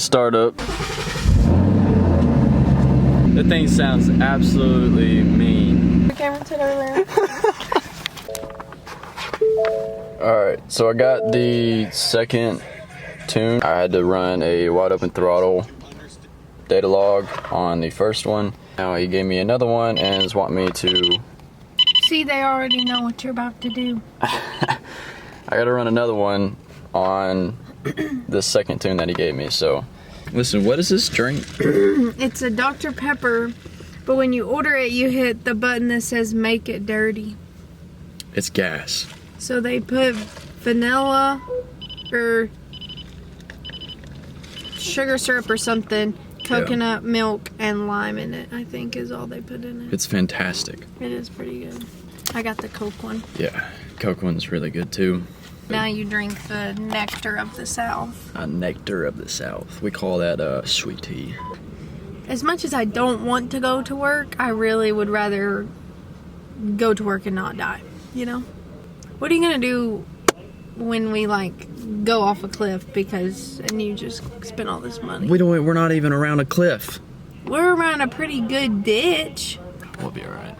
Startup. That thing sounds absolutely mean. Cameron said earlier. Alright, so I got the second tune. I had to run a wide open throttle data log on the first one. Now he gave me another one and is wanting me to... See, they already know what you're about to do. I gotta run another one on the second tune that he gave me, so. Listen, what is this drink? It's a Dr. Pepper, but when you order it, you hit the button that says make it dirty. It's gas. So they put vanilla or sugar syrup or something, coconut milk, and lime in it, I think is all they put in it. It's fantastic. It is pretty good. I got the Coke one. Yeah, Coke one's really good too. Now you drink the nectar of the South. A nectar of the South. We call that sweet tea. As much as I don't want to go to work, I really would rather go to work and not die, you know? What are you gonna do when we like go off a cliff and you just spend all this money? We're not even around a cliff. We're around a pretty good ditch. We'll be alright.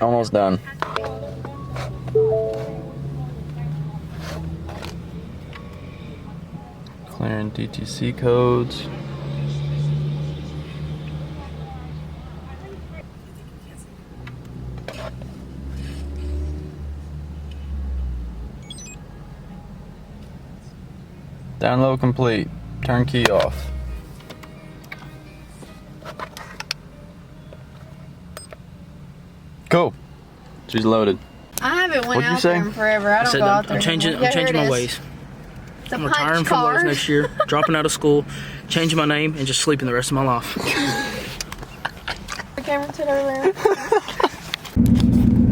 Almost done. Clearing DTC codes. Download complete. Turn key off. Cool. She's loaded. I haven't went What'd you out say? there in forever. I don't go out there. I'm changing anymore. my ways. It's a I'm punch retiring from Lowe's card. next year, dropping out of school, changing my name, and just sleeping the rest of my life. Cameron said earlier.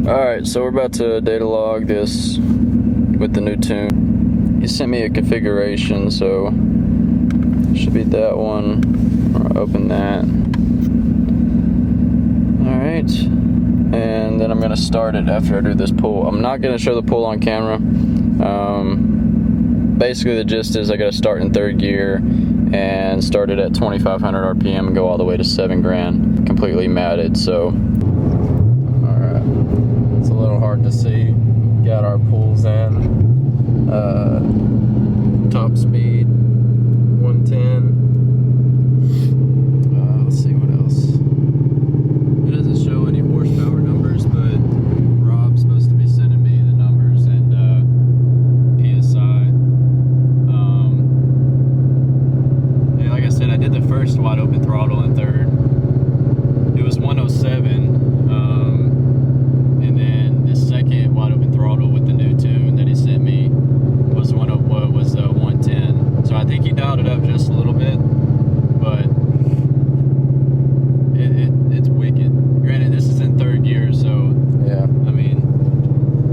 Alright, so we're about to data log this with the new tune. He sent me a configuration, so should be that one. I'll open that. Alright, and then I'm going to start it after I do this pull. I'm not going to show the pull on camera. Basically the gist is I got to start in third gear and start it at 2,500 RPM and go all the way to 7 grand, completely matted. So, alright, it's a little hard to see. Got our pulls in. Top speed 110. Let's see what else. It doesn't show any horsepower numbers, but Rob's supposed to be sending me the numbers and PSI. Yeah, like I said, I did the first wide open throttle in third. It was 107. And then the second wide open throttle with the new tune that he sent me was 110. So I think he dialed it up just a little bit, but it's wicked. Granted, this is in third gear, so yeah. I mean,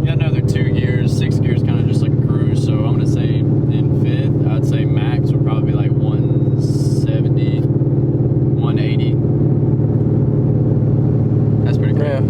you got another 2 gears. 6 gears kind of just like a cruise. So I'm gonna say in fifth, I'd say max would probably be like 170, 180. That's pretty cool. Yeah.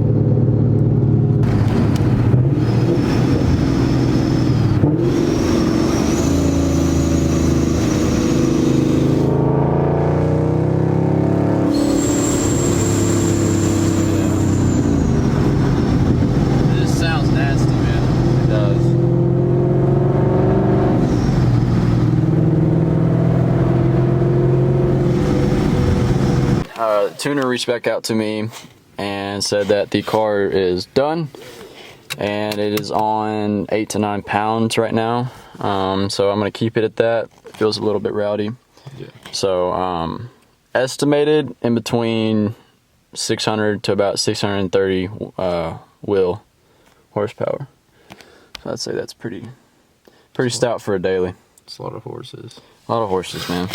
The tuner reached back out to me and said that the car is done and it is on 8 to 9 pounds right now. So I'm gonna keep it at that. It feels a little bit rowdy. Yeah. So estimated in between 600 to about 630 wheel horsepower. So I'd say that's pretty stout for a daily. It's a lot of horses. A lot of horses, man.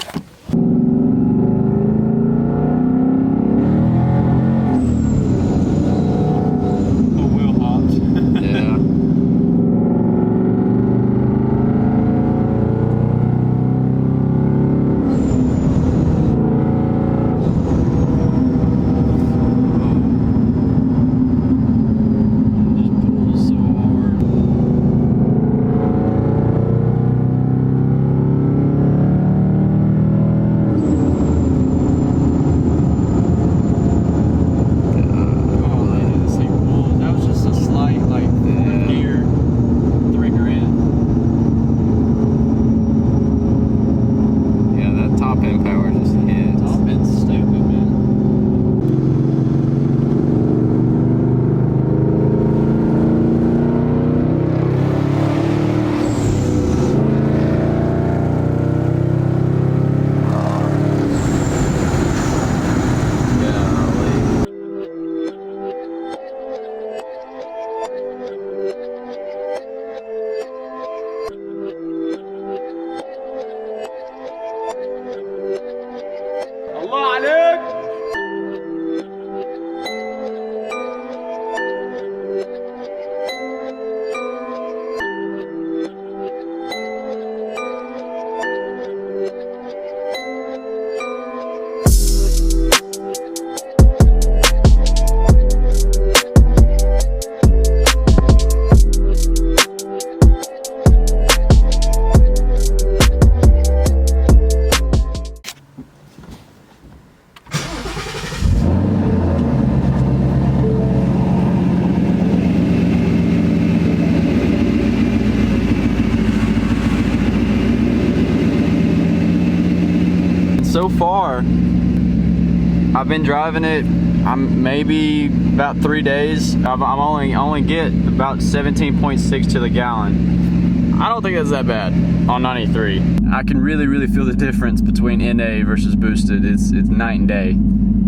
so far, I've been driving it. I'm maybe about 3 days. I'm only get about 17.6 to the gallon. I don't think that's that bad on 93. I can really feel the difference between NA versus boosted. It's night and day,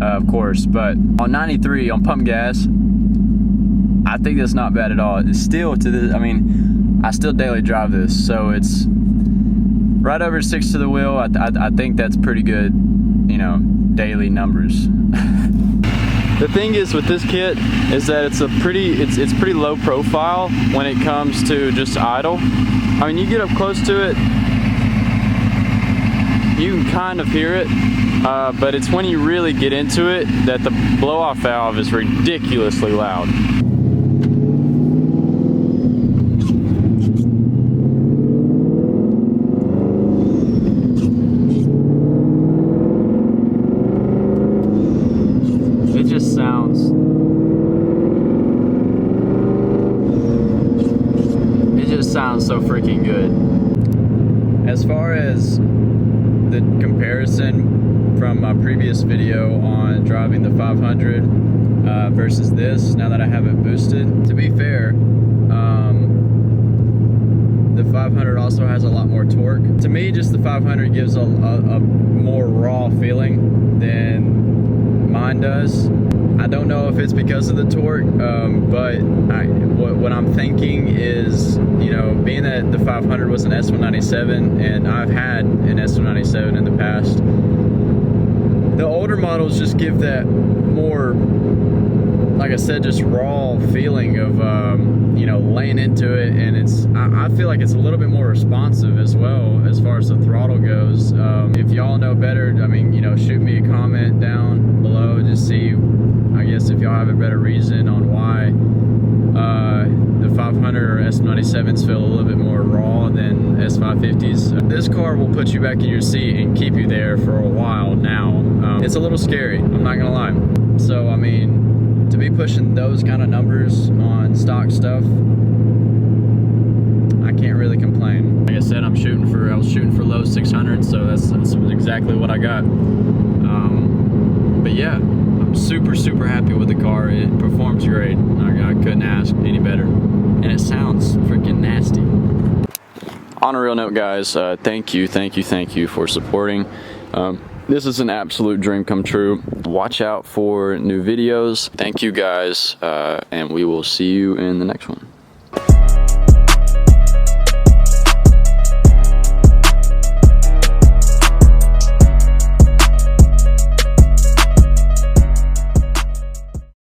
of course. But on 93, on pump gas, I think that's not bad at all. It's still to this. I mean, I still daily drive this, so it's right over 6 to the wheel. I think that's pretty good, you know, daily numbers. The thing is with this kit is that it's pretty low profile when it comes to just idle. I mean, you get up close to it, you can kind of hear it, but it's when you really get into it that the blow-off valve is ridiculously loud. Sounds so freaking good. As far as the comparison from my previous video on driving the 500 versus this, now that I have it boosted, to be fair, the 500 also has a lot more torque. To me, just the 500 gives a more raw feeling than mine does. I don't know if it's because of the torque, but what I'm thinking is, you know, being that the 500 was an S197 and I've had an S197 in the past, the older models just give that more, like I said, just raw feeling of, you know, laying into it, and I feel like it's a little bit more responsive as well as far as the throttle goes. If y'all know better, I mean, you know, shoot me a comment down below, just see, I guess, if y'all have a better reason on why the 500 or S97s feel a little bit more raw than S550s. This car will put you back in your seat and keep you there for a while now. It's a little scary, I'm not gonna lie. So, I mean, to be pushing those kind of numbers on stock stuff, I can't really complain. Like I said, I was shooting for low 600, so that's exactly what I got. But yeah, I'm super happy with the car. It performs great. I couldn't ask any better, and it sounds freaking nasty. On a real note, guys, thank you for supporting. This is an absolute dream come true. Watch out for new videos. Thank you, guys, and we will see you in the next one.